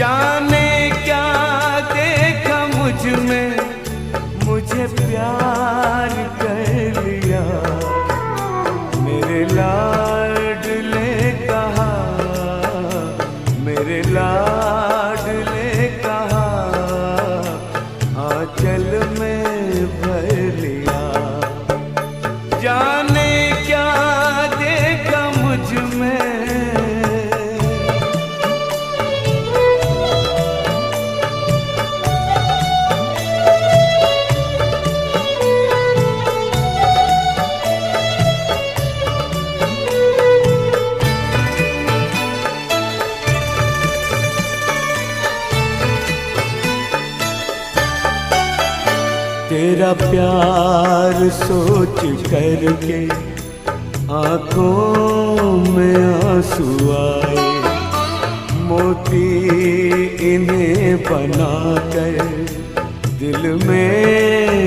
जाने क्या देखा मुझ में, मुझे प्यार कर लिया। मेरे लाडले कहा, मेरे लाडले कहा, आंचल में भर लिया। जाने क्या देखा मुझ में। तेरा प्यार सोच करके आंखों में आंसू आए, मोती इन्हें बनाकर दिल में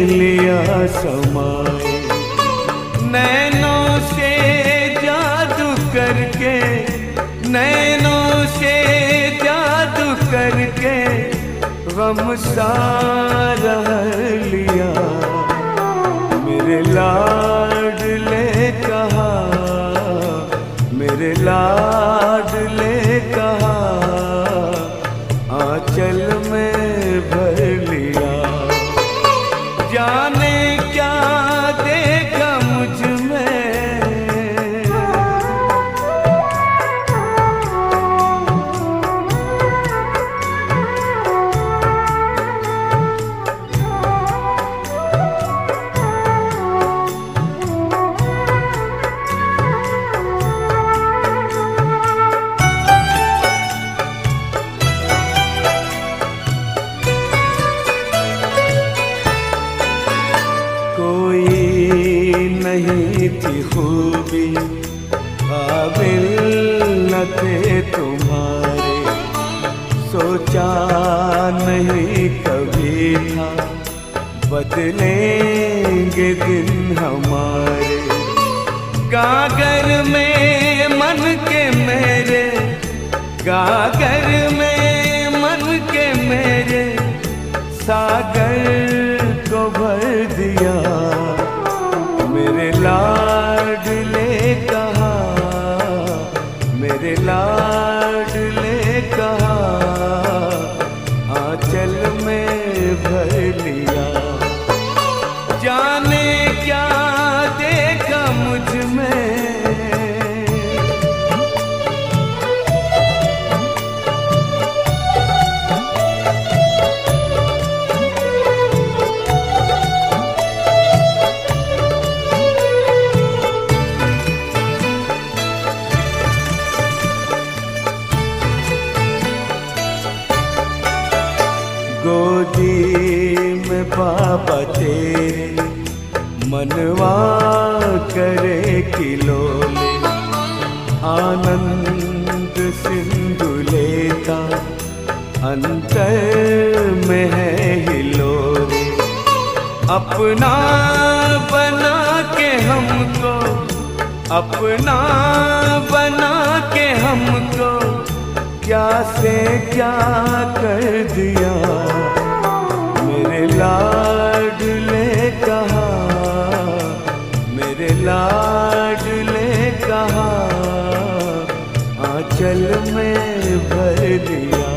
लिया समाए। नैनों से जादू करके, नैनों से जादू करके गम सारा लिया। मेरे लाडले कहा, मेरे लाडले कहा, आंचल में भर लिया। जाने क्या देखा मुझ में। नहीं थी खूबी काबिल न थे तुम्हारे, सोचा नहीं कभी था बदलेंगे दिन हमारे। गागर में मन के मेरे, गागर में मन के मेरे, सागर को भर दिया। मेरे लाडले कहा, मेरे लाडले कहा, आंचल में भर लिया। जाने क्या देखा मुझ में। गोदी में बाबा तेरे मनवा करे खिलौने, आनंद सिंधु लेता अंतर में है हिलोरे। अपना बना के हमको, अपना बना के हमको, क्या से क्या कर दिया। मेरे लाडले कहा, मेरे लाडले कहा, आंचल में भर दिया।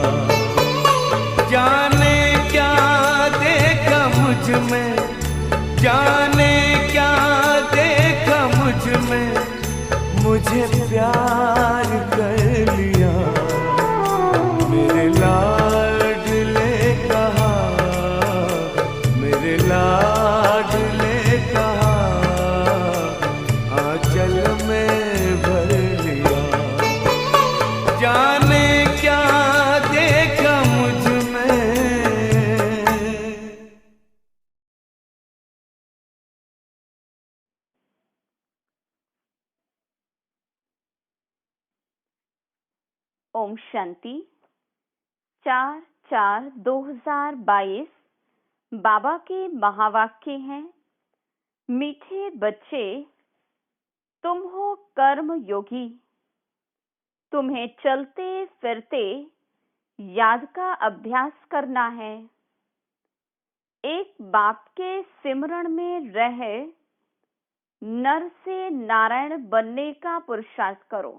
जाने क्या देखा मुझ में, जाने क्या देखा मुझ में, मुझे प्यार कर लिया। मेरे लाडले कहा, मेरे लाडले कहा, आंचल में भर लिया। जाने क्या देखा मुझ में। ओम शांति। 4/4/2022 बाबा के महावाक्य हैं। मीठे बच्चे, तुम हो कर्म योगी, तुम्हें चलते फिरते याद का अभ्यास करना है। एक बाप के सिमरण में रह नर से नारायण बनने का पुरुषार्थ करो।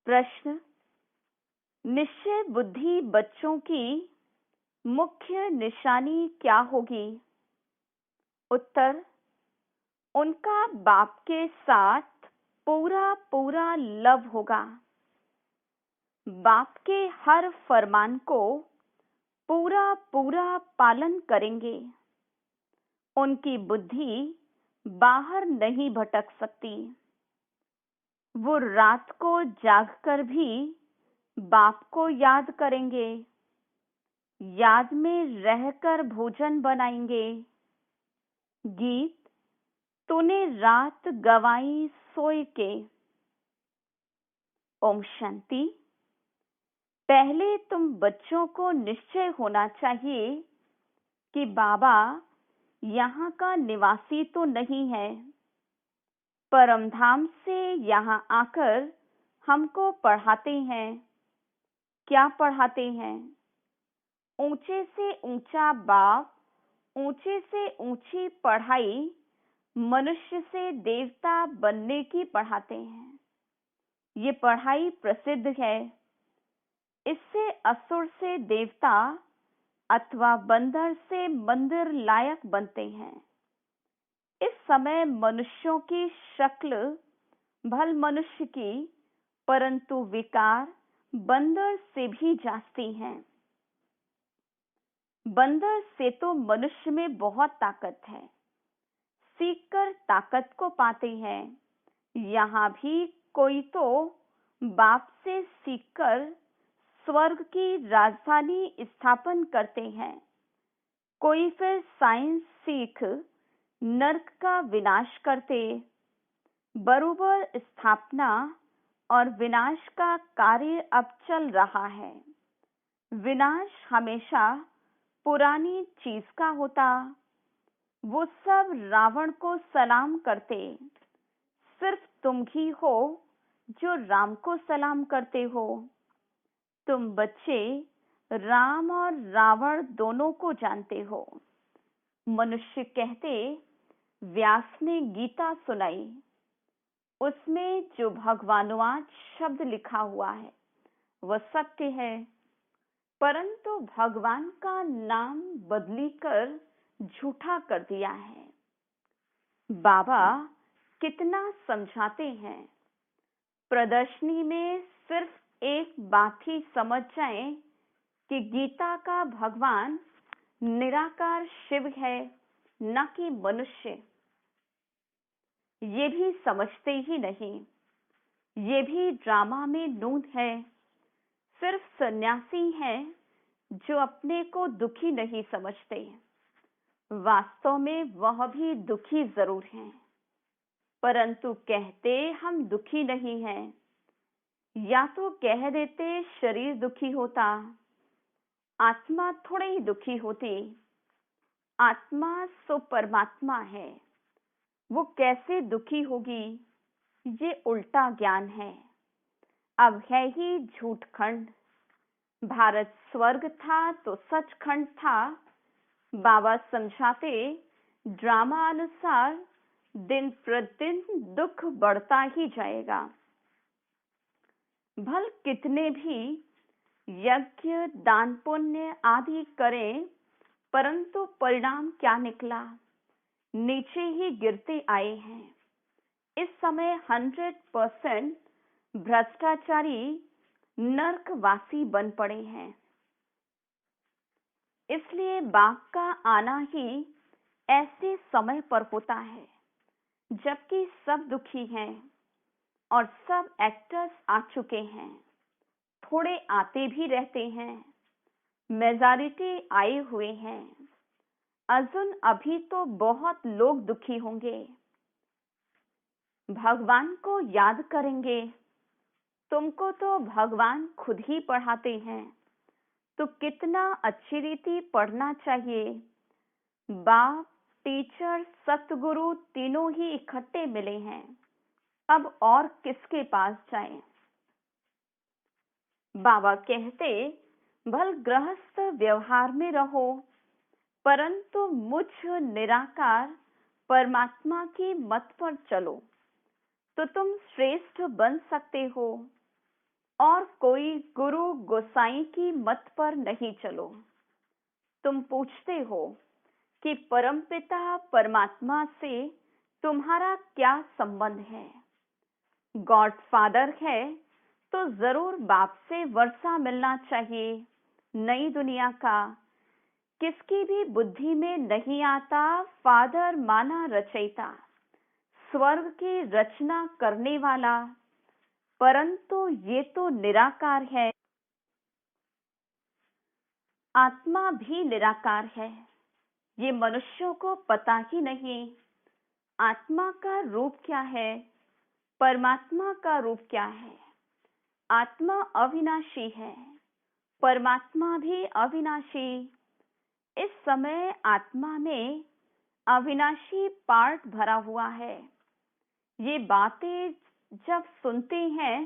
प्रश्न, निश्चय बुद्धि बच्चों की मुख्य निशानी क्या होगी? उत्तर, उनका बाप के साथ पूरा पूरा लव होगा। बाप के हर फरमान को पूरा पूरा पालन करेंगे। उनकी बुद्धि बाहर नहीं भटक सकती। वो रात को जागकर भी बाप को याद करेंगे। याद में रहकर भोजन बनाएंगे। गीत, तूने रात गवाई सोए के। ओम शांति। पहले तुम बच्चों को निश्चय होना चाहिए कि बाबा यहाँ का निवासी तो नहीं है। परमधाम से यहाँ आकर हमको पढ़ाते हैं। क्या पढ़ाते हैं? ऊंचे से ऊंचा बाप, ऊंचे से ऊंची पढ़ाई मनुष्य से देवता बनने की पढ़ाते हैं। ये पढ़ाई प्रसिद्ध है। इससे असुर से देवता अथवा बंदर से मंदिर लायक बनते हैं। इस समय मनुष्यों की शक्ल भल मनुष्य की, परंतु विकार बंदर से भी जास्ती हैं। बंदर से तो मनुष्य में बहुत ताकत है। सीखकर ताकत को पाते हैं। यहाँ भी कोई तो बाप से सीखकर स्वर्ग की राजधानी स्थापन करते हैं। कोई फिर साइंस सीख नर्क का विनाश करते। बरोबर स्थापना और विनाश का कार्य अब चल रहा है। विनाश हमेशा पुरानी चीज का होता। वो सब रावण को सलाम करते। सिर्फ तुम ही हो जो राम को सलाम करते हो। तुम बच्चे राम और रावण दोनों को जानते हो। मनुष्य कहते, व्यास ने गीता सुनाई, उसमें जो भगवानुवाच शब्द लिखा हुआ है वह सत्य है, परंतु भगवान का नाम बदली कर झूठा कर दिया है। बाबा कितना समझाते हैं। प्रदर्शनी में सिर्फ एक बात ही समझ जाएं कि गीता का भगवान निराकार शिव है, न कि मनुष्य। ये भी समझते ही नहीं। ये भी ड्रामा में नूंद है। सिर्फ सन्यासी हैं जो अपने को दुखी नहीं समझते। वास्तव में वह भी दुखी जरूर हैं, परंतु कहते हम दुखी नहीं हैं। या तो कह देते शरीर दुखी होता, आत्मा थोड़ी ही दुखी होती। आत्मा सो परमात्मा है, वो कैसे दुखी होगी? ये उल्टा ज्ञान है। अब है ही झूठखंड। भारत स्वर्ग था तो सचखंड था। बाबा समझाते, ड्रामा अनुसार दिन प्रतिदिन दुख बढ़ता ही जाएगा। भल कितने भी यज्ञ दान पुण्य आदि करें, परंतु परिणाम क्या निकला? नीचे ही गिरते आए हैं। इस समय 100% भ्रष्टाचारी नरकवासी बन पड़े हैं। इसलिए बाप का आना ही ऐसे समय पर होता है जबकि सब दुखी हैं और सब एक्टर्स आ चुके हैं। थोड़े आते भी रहते हैं। मेजॉरिटी आए हुए हैं। अजुन अभी तो बहुत लोग दुखी होंगे। भगवान को याद करेंगे। तुमको तो भगवान खुद ही पढ़ाते हैं, तो कितना अच्छी रीति पढ़ना चाहिए। बाप, टीचर, सतगुरु तीनों ही इकट्ठे मिले हैं। अब और किसके पास जाएं? बाबा कहते, भल गृहस्थ व्यवहार में रहो, परंतु मुझ निराकार परमात्मा की मत पर चलो, तो तुम श्रेष्ठ बन सकते हो। और कोई गुरु गोसाई की मत पर नहीं चलो। तुम पूछते हो कि परमपिता परमात्मा से तुम्हारा क्या संबंध है? गॉड फादर है तो जरूर बाप से वर्षा मिलना चाहिए, नई दुनिया का। किसकी भी बुद्धि में नहीं आता फादर माना रचयिता, स्वर्ग की रचना करने वाला, परंतु ये तो निराकार है। आत्मा भी निराकार है, ये मनुष्यों को पता ही नहीं। आत्मा का रूप क्या है, परमात्मा का रूप क्या है? आत्मा अविनाशी है, परमात्मा भी अविनाशी। इस समय आत्मा में अविनाशी पार्ट भरा हुआ है। ये बातें जब सुनते हैं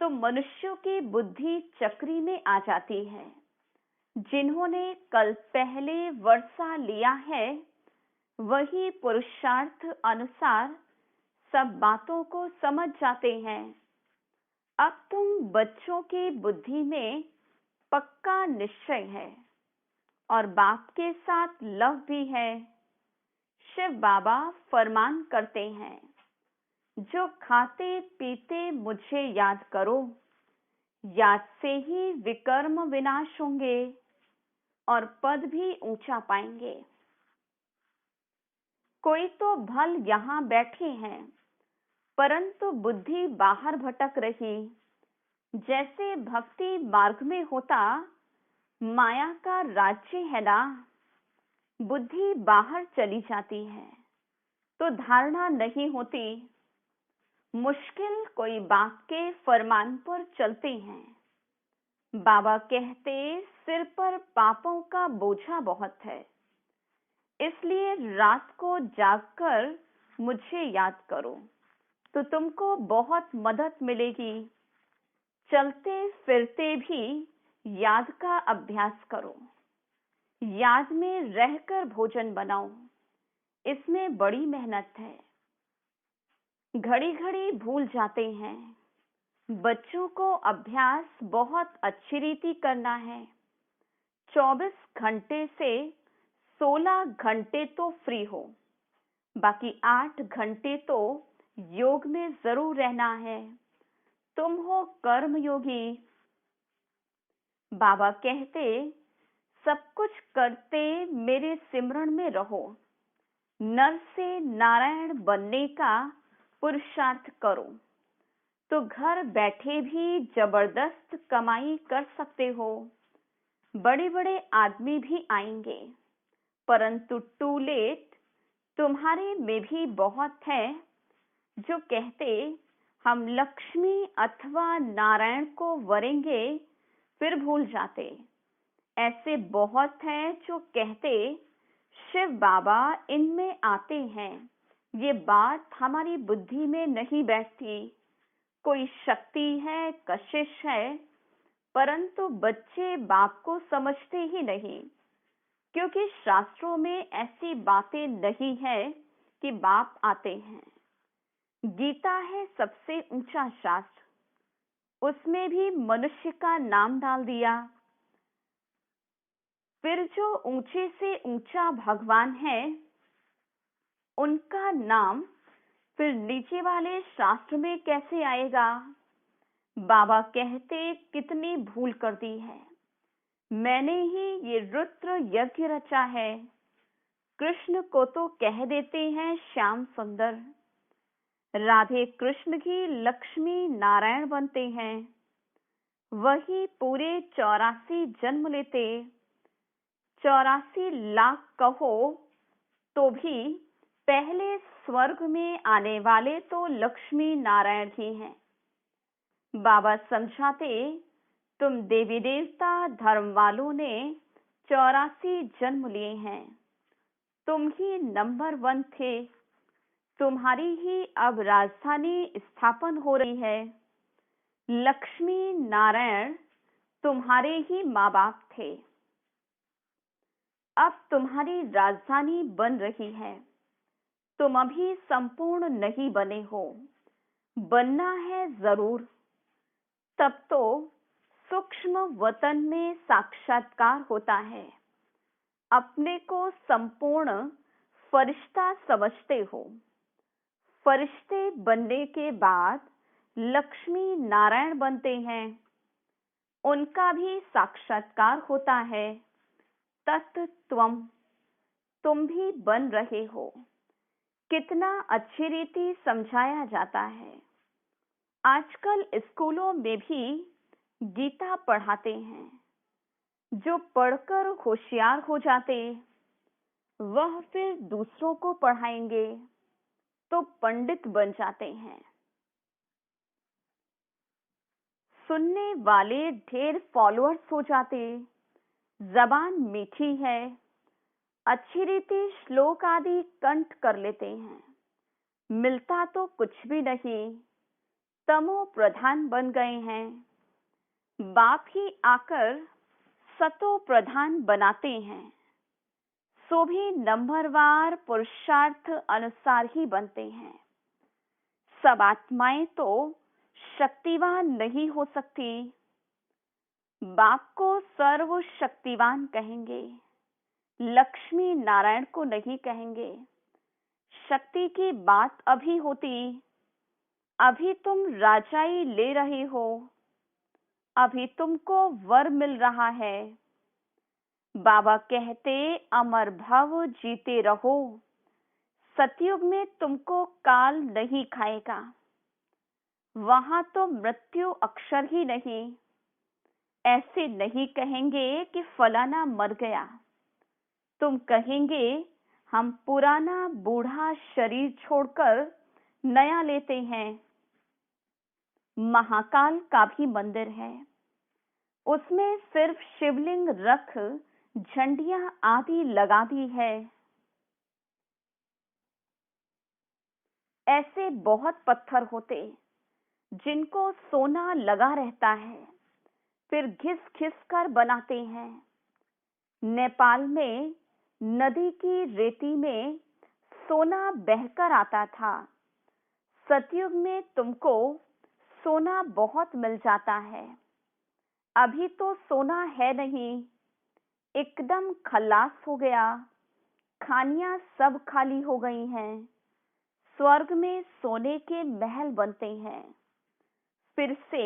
तो मनुष्यों की बुद्धि चक्री में आ जाती है। जिन्होंने कल पहले वर्षा लिया है वही पुरुषार्थ अनुसार सब बातों को समझ जाते हैं। अब तुम बच्चों की बुद्धि में पक्का निश्चय है और बाप के साथ लव भी है। शिव बाबा फरमान करते हैं, जो खाते पीते मुझे याद करो, याद से ही विकर्म विनाश होंगे और पद भी ऊंचा पाएंगे। कोई तो भल यहाँ बैठे हैं, परंतु बुद्धि बाहर भटक रही। जैसे भक्ति मार्ग में होता माया का राज्य है ना, बुद्धि बाहर चली जाती है तो धारणा नहीं होती। मुश्किल कोई बाप के फरमान पर चलते हैं। बाबा कहते, सिर पर पापों का बोझा बहुत है, इसलिए रात को जागकर मुझे याद करो तो तुमको बहुत मदद मिलेगी। चलते फिरते भी याद का अभ्यास करो। याद में रहकर भोजन बनाओ, इसमें बड़ी मेहनत है। घड़ी घड़ी भूल जाते हैं। बच्चों को अभ्यास बहुत अच्छी रीति करना है। 24 घंटे से 16 घंटे तो फ्री हो, बाकी 8 घंटे तो योग में जरूर रहना है। तुम हो कर्म योगी। बाबा कहते, सब कुछ करते मेरे सिमरण में रहो। नर से नारायण बनने का पुरुषार्थ करो तो घर बैठे भी जबरदस्त कमाई कर सकते हो। बड़े बड़े आदमी भी आएंगे, परंतु टू लेट। तुम्हारे में भी बहुत है जो कहते हम लक्ष्मी अथवा नारायण को वरेंगे, फिर भूल जाते। ऐसे बहुत हैं जो कहते शिव बाबा इनमें आते हैं। ये बात हमारी बुद्धि में नहीं बैठती। कोई शक्ति है, कशिश है, परंतु बच्चे बाप को समझते ही नहीं, क्योंकि शास्त्रों में ऐसी बातें नहीं है कि बाप आते हैं। गीता है सबसे ऊंचा शास्त्र, उसमें भी मनुष्य का नाम डाल दिया। फिर जो ऊंचे से ऊंचा भगवान है उनका नाम फिर नीचे वाले शास्त्र में कैसे आएगा? बाबा कहते, कितनी भूल कर दी है। मैंने ही ये रुद्र यज्ञ रचा है। कृष्ण को तो कह देते हैं श्याम सुंदर, राधे कृष्ण की लक्ष्मी नारायण बनते हैं। वही पूरे 84 जन्म लेते। 84 लाख कहो तो भी पहले स्वर्ग में आने वाले तो लक्ष्मी नारायण ही हैं। बाबा समझाते, तुम देवी देवता धर्म वालों ने 84 जन्म लिए हैं। तुम ही नंबर 1 थे। तुम्हारी ही अब राजधानी स्थापन हो रही है। लक्ष्मी नारायण तुम्हारे ही माँ बाप थे, अब तुम्हारी राजधानी बन रही है। तुम अभी संपूर्ण नहीं बने हो, बनना है जरूर। तब तो सूक्ष्म वतन में साक्षात्कार होता है। अपने को संपूर्ण फरिश्ता समझते हो। फरिश्ते बनने के बाद लक्ष्मी नारायण बनते हैं, उनका भी साक्षात्कार होता है। तत्त्वम, तुम भी बन रहे हो। कितना अच्छी रीति समझाया जाता है। आजकल स्कूलों में भी गीता पढ़ाते हैं। जो पढ़कर होशियार हो जाते, वह फिर दूसरों को पढ़ाएंगे तो पंडित बन जाते हैं। सुनने वाले ढेर फॉलोअर्स हो जाते, जबान मीठी है, अच्छी रीति श्लोक आदि कंठ कर लेते हैं, मिलता तो कुछ भी नहीं, तमो प्रधान बन गए हैं। बाप ही आकर सतो प्रधान बनाते हैं, सो भी नंबरवार पुरुषार्थ अनुसार ही बनते हैं। सब आत्माएं तो शक्तिवान नहीं हो सकती। बाप को सर्वशक्तिवान कहेंगे, लक्ष्मी नारायण को नहीं कहेंगे। शक्ति की बात अभी होती, अभी तुम राजाई ले रहे हो, अभी तुमको वर मिल रहा है। बाबा कहते अमर भव जीते रहो। सतयुग में तुमको काल नहीं खाएगा, वहां तो मृत्यु अक्षर ही नहीं। ऐसे नहीं कहेंगे कि फलाना मर गया, तुम कहेंगे हम पुराना बूढ़ा शरीर छोड़कर नया लेते हैं। महाकाल का भी मंदिर है, उसमें सिर्फ शिवलिंग रख झंडियां आदि लगा दी है। ऐसे बहुत पत्थर होते जिनको सोना लगा रहता है, फिर घिस घिस कर बनाते हैं। नेपाल में नदी की रेती में सोना बहकर आता था। सतयुग में तुमको सोना बहुत मिल जाता है। अभी तो सोना है नहीं, एकदम खल्लास हो गया, खानियां सब खाली हो गई हैं। स्वर्ग में सोने के महल बनते हैं। फिर से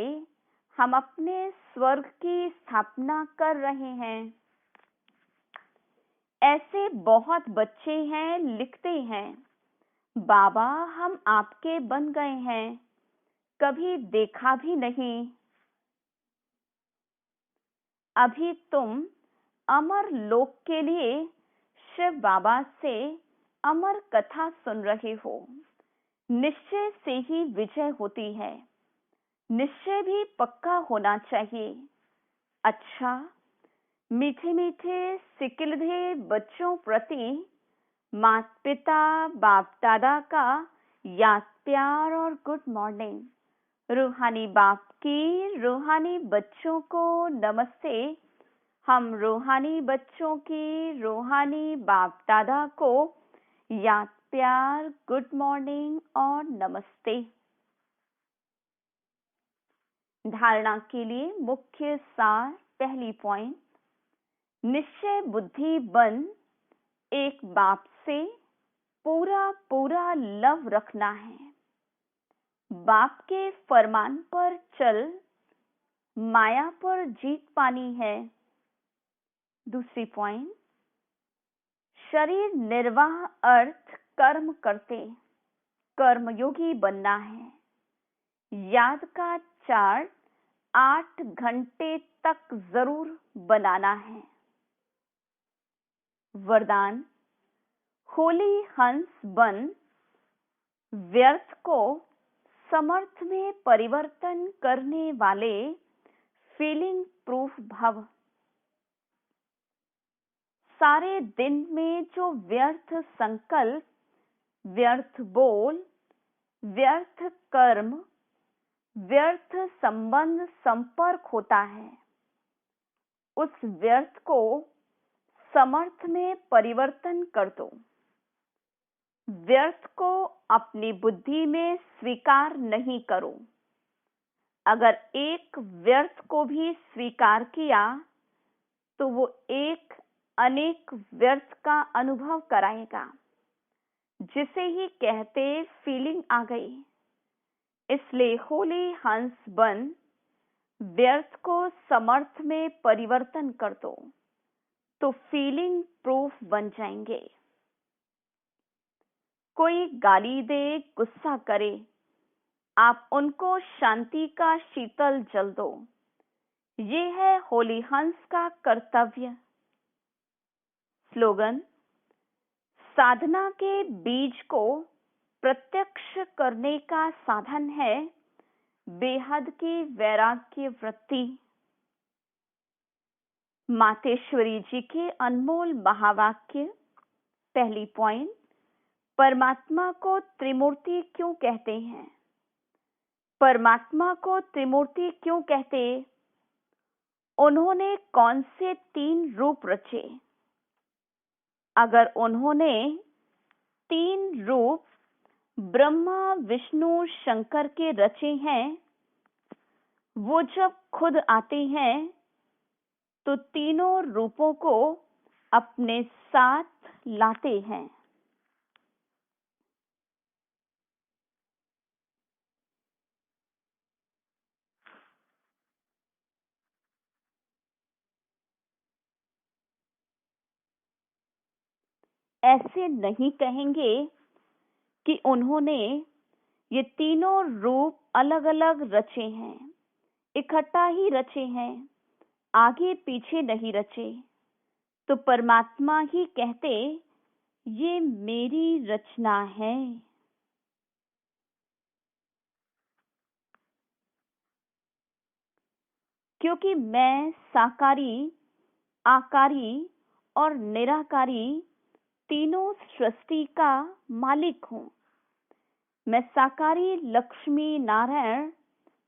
हम अपने स्वर्ग की स्थापना कर रहे हैं। ऐसे बहुत बच्चे हैं, लिखते हैं, बाबा हम आपके बन गए हैं, कभी देखा भी नहीं। अभी तुम अमर लोक के लिए शिव बाबा से अमर कथा सुन रहे हो। निश्चय से ही विजय होती है, निश्चय भी पक्का होना चाहिए। अच्छा, मीठे मीठे सिकिलधे बच्चों प्रति माता पिता बाप दादा का याद प्यार और गुड मॉर्निंग। रूहानी बाप की रूहानी बच्चों को नमस्ते। हम रूहानी बच्चों की रूहानी बाप दादा को याद प्यार गुड मॉर्निंग और नमस्ते। धारणा के लिए मुख्य सार, पहली पॉइंट, निश्चय बुद्धि बन एक बाप से पूरा पूरा लव रखना है। बाप के फरमान पर चल माया पर जीत पानी है। दूसरी पॉइंट, शरीर निर्वाह अर्थ कर्म करते कर्मयोगी बनना है। याद का चार्ट 8 घंटे तक जरूर बनाना है। वरदान, होली हंस बन व्यर्थ को समर्थ में परिवर्तन करने वाले फीलिंग प्रूफ भव। सारे दिन में जो व्यर्थ संकल्प, व्यर्थ बोल, व्यर्थ कर्म, व्यर्थ संबंध संपर्क होता है, उस व्यर्थ को समर्थ में परिवर्तन कर दो। व्यर्थ को अपनी बुद्धि में स्वीकार नहीं करो। अगर एक व्यर्थ को भी स्वीकार किया तो वो एक अनेक व्यर्थ का अनुभव कराएगा, जिसे ही कहते फीलिंग आ गई। इसलिए होली हंस बन व्यर्थ को समर्थ में परिवर्तन कर दो, तो फीलिंग प्रूफ बन जाएंगे। कोई गाली दे, गुस्सा करे, आप उनको शांति का शीतल जल दो। ये है होली हंस का कर्तव्य। स्लोगन: साधना के बीज को प्रत्यक्ष करने का साधन है बेहद की वैराग्य वृत्ति। मातेश्वरी जी के अनमोल महावाक्य। पहली पॉइंट, परमात्मा को त्रिमूर्ति क्यों कहते हैं? परमात्मा को त्रिमूर्ति क्यों कहते? उन्होंने कौन से 3 रूप रचे? अगर उन्होंने 3 रूप ब्रह्मा, विष्णु, शंकर के रचे हैं, वो जब खुद आते हैं तो तीनों रूपों को अपने साथ लाते हैं। ऐसे नहीं कहेंगे कि उन्होंने ये तीनों रूप अलग अलग रचे हैं, इकट्ठा ही रचे हैं, आगे पीछे नहीं रचे। तो परमात्मा ही कहते ये मेरी रचना है। क्योंकि मैं साकारी, आकारी और निराकारी तीनों सृष्टि का मालिक हूँ। मैं साकारी लक्ष्मी नारायण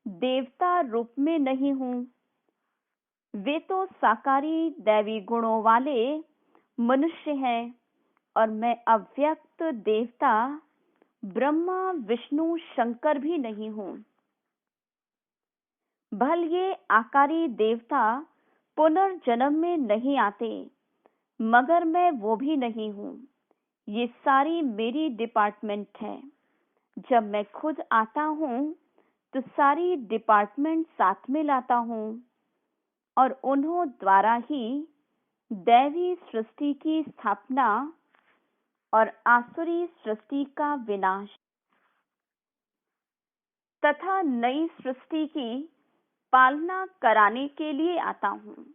देवता रूप में नहीं हूँ। वे तो साकारी दैवी गुणों वाले मनुष्य हैं और मैं अव्यक्त देवता ब्रह्मा, विष्णु, शंकर भी नहीं हूँ। भल ये आकारी देवता पुनर्जन्म में नहीं आते, मगर मैं वो भी नहीं हूँ। ये सारी मेरी डिपार्टमेंट है। जब मैं खुद आता हूँ तो सारी डिपार्टमेंट साथ में लाता हूँ और उन्हों द्वारा ही दैवी सृष्टि की स्थापना और आसुरी सृष्टि का विनाश तथा नई सृष्टि की पालना कराने के लिए आता हूँ।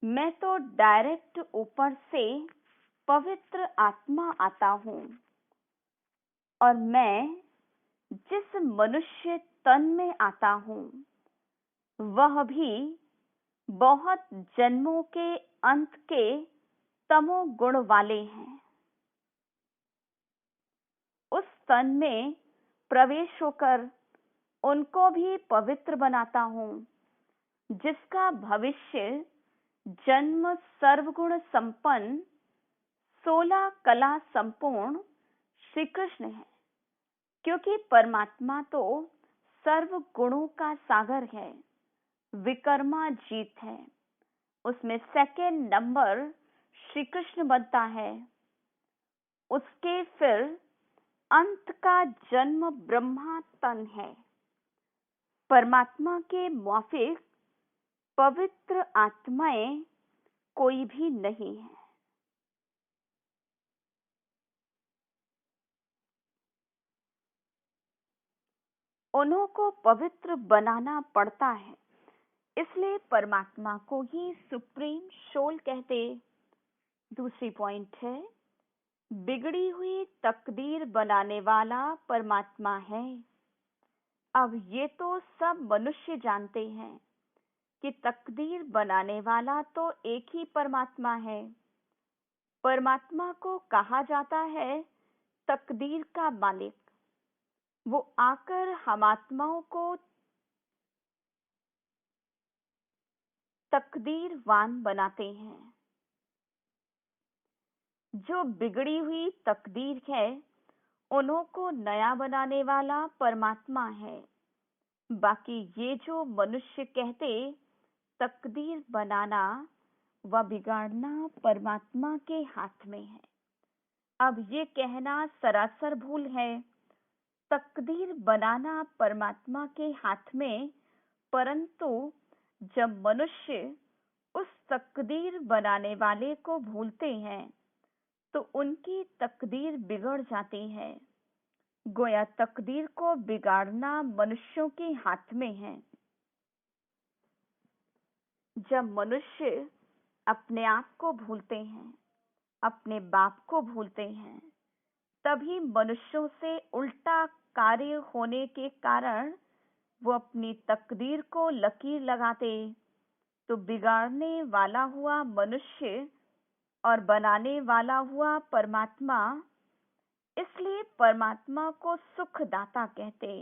मैं तो डायरेक्ट ऊपर से पवित्र आत्मा आता हूँ और मैं जिस मनुष्य तन में आता हूँ वह भी बहुत जन्मों के अंत के तमो गुण वाले हैं। उस तन में प्रवेश होकर उनको भी पवित्र बनाता हूँ, जिसका भविष्य जन्म सर्वगुण संपन्न 16 कला संपूर्ण श्री कृष्ण है। क्योंकि परमात्मा तो सर्व गुणों का सागर है, विकर्मा जीत है। उसमें सेकंड नंबर श्री कृष्ण बनता है। उसके फिर अंत का जन्म ब्रह्मा तन है। परमात्मा के मुआफिक पवित्र आत्माएं कोई भी नहीं है। उन्हों को पवित्र बनाना पड़ता है, इसलिए परमात्मा को ही सुप्रीम सोल कहते। दूसरी पॉइंट है, बिगड़ी हुई तकदीर बनाने वाला परमात्मा है। अब ये तो सब मनुष्य जानते हैं कि तकदीर बनाने वाला तो एक ही परमात्मा है। परमात्मा को कहा जाता है तकदीर का मालिक। वो आकर हम आत्माओं को तकदीरवान बनाते हैं। जो बिगड़ी हुई तकदीर है, उन्हों को नया बनाने वाला परमात्मा है। बाकी ये जो मनुष्य कहते तकदीर बनाना व बिगाड़ना परमात्मा के हाथ में है। अब ये कहना सरासर भूल है। तकदीर बनाना परमात्मा के हाथ में, परंतु जब मनुष्य उस तकदीर बनाने वाले को भूलते हैं तो उनकी तकदीर बिगड़ जाती है। गोया तकदीर को बिगाड़ना मनुष्यों के हाथ में है। जब मनुष्य अपने आप को भूलते हैं, अपने बाप को भूलते हैं, तभी मनुष्यों से उल्टा कार्य होने के कारण वो अपनी तकदीर को लकीर लगाते, तो बिगाड़ने वाला हुआ मनुष्य और बनाने वाला हुआ परमात्मा। इसलिए परमात्मा को सुखदाता कहते,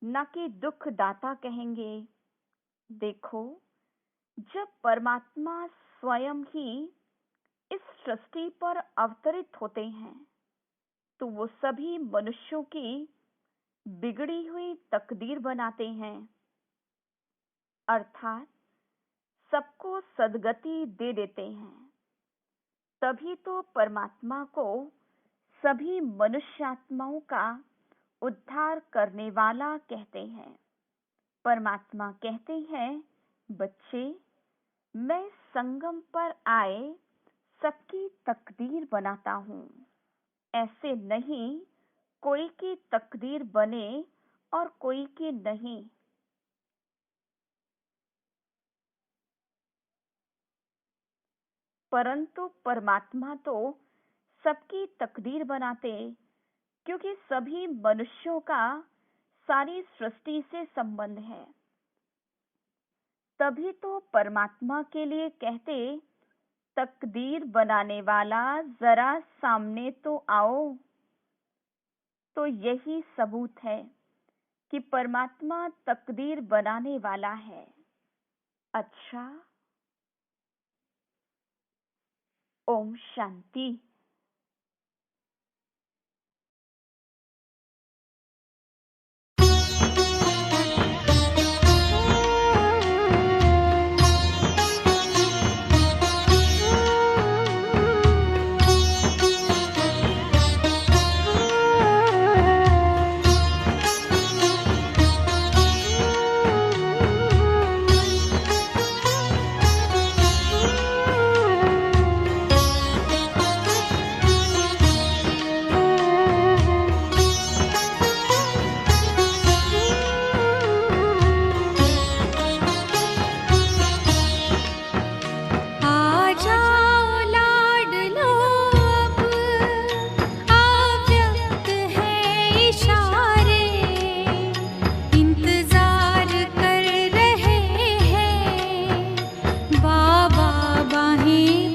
न कि दुखदाता कहेंगे। देखो, जब परमात्मा स्वयं ही इस सृष्टि पर अवतरित होते हैं तो वो सभी मनुष्यों की बिगड़ी हुई तकदीर बनाते हैं, अर्थात सबको सद्गति दे देते हैं। तभी तो परमात्मा को सभी मनुष्यात्माओं का उद्धार करने वाला कहते हैं। परमात्मा कहते हैं, बच्चे, मैं संगम पर आए सबकी तकदीर बनाता हूँ। ऐसे नहीं कोई की तकदीर बने और कोई की नहीं। परंतु परमात्मा तो सबकी तकदीर बनाते, क्योंकि सभी मनुष्यों का सारी सृष्टि से संबंध है। तभी तो परमात्मा के लिए कहते, तकदीर बनाने वाला जरा सामने तो आओ। तो यही सबूत है कि परमात्मा तकदीर बनाने वाला है। अच्छा, ओम शांति। बाबा बाहें